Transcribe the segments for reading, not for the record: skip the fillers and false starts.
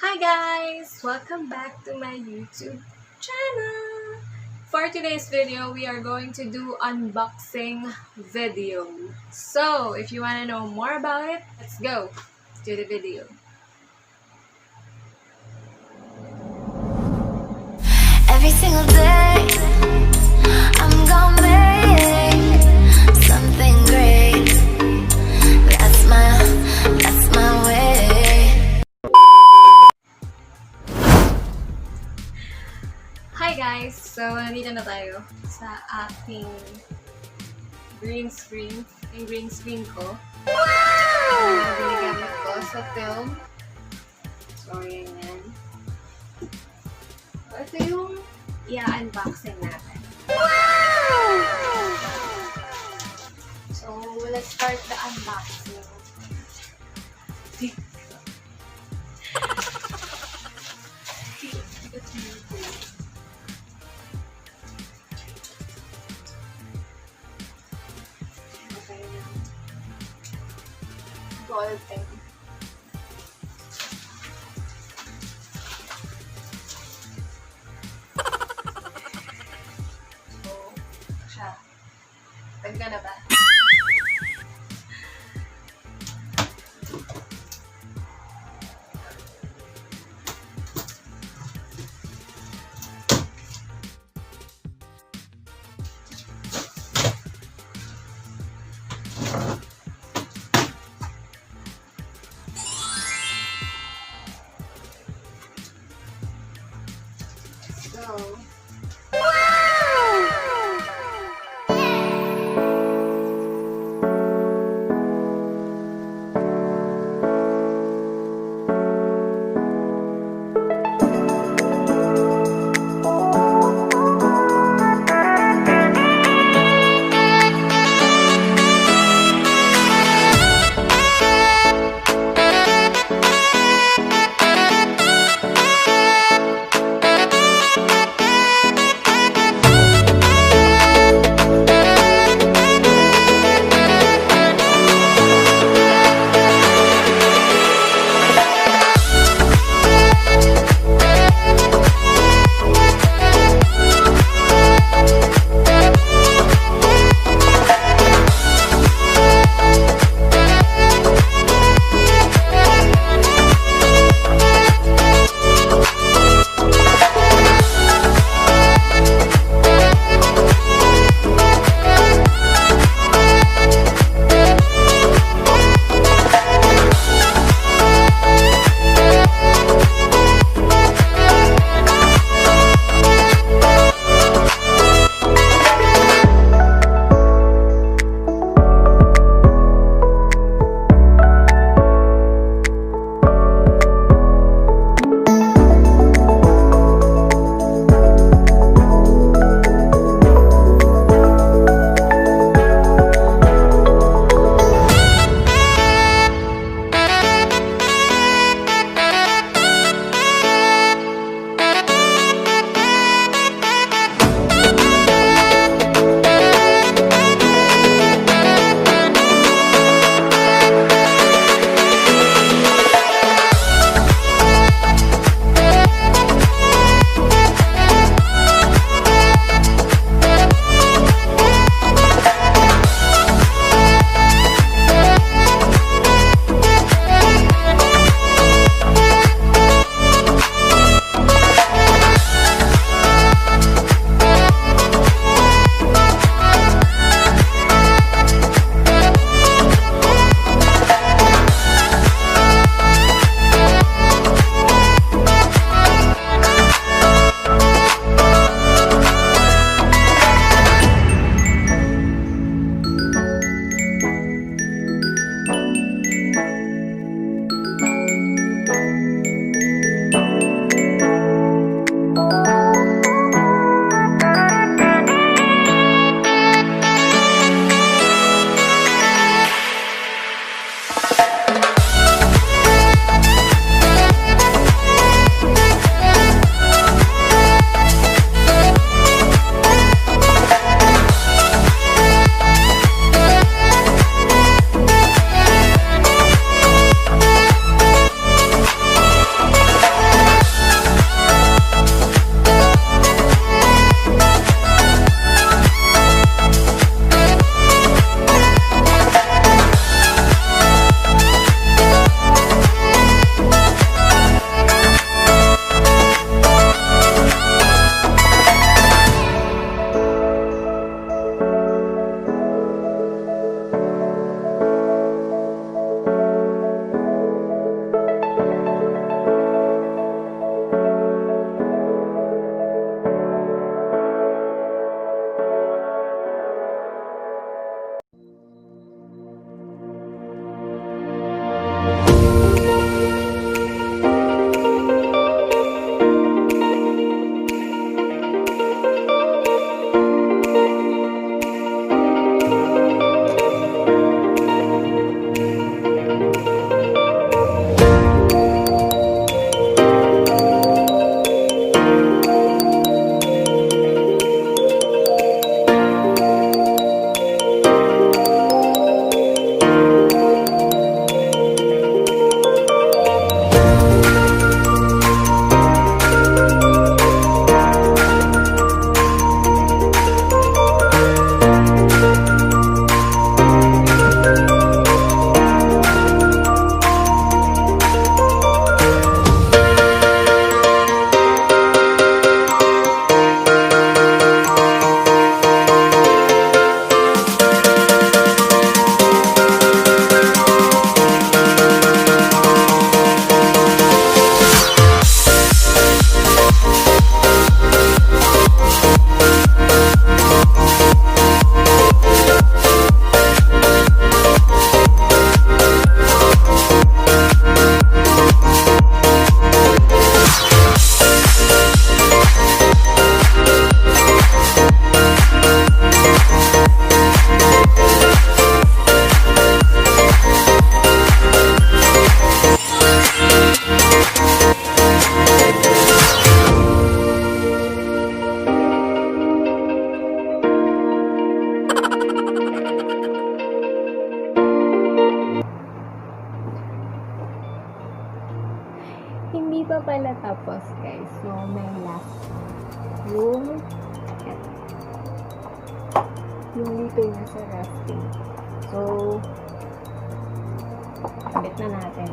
Hi guys! Welcome back to my YouTube channel! For today's video, we are going to do unboxing video. So, if you want to know more about it, let's go to the video. Every single day, I'm gonna make something great. That's my way. Hi guys! So, nandito na tayo sa ating green screen. Yung green screen ko. Ginagamit ko sa film. Sorry, yan. So, ito yung i-unboxing natin. So, let's start the unboxing. Okay na. Gold pen. So, siya. Pwede ka na ba? So, Hindi pa pala tapos, guys. So, may last yung dito niya sa rusting. So, kabit na natin.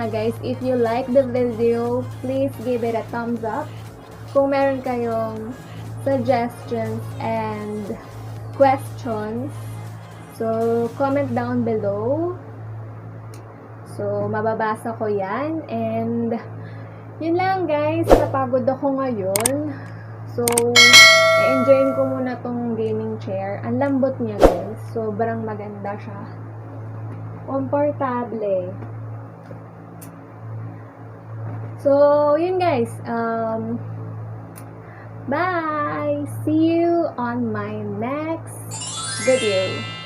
Guys, if you like the video, please give it a thumbs up. Kung meron kayong suggestions and questions, so comment down below. So mababasa ko yan. And yun lang guys, napagod ako ngayon. So enjoyin ko muna tong gaming chair. Ang lambot niya guys, sobrang maganda siya, komportable. So, yun guys. Bye! See you on my next video.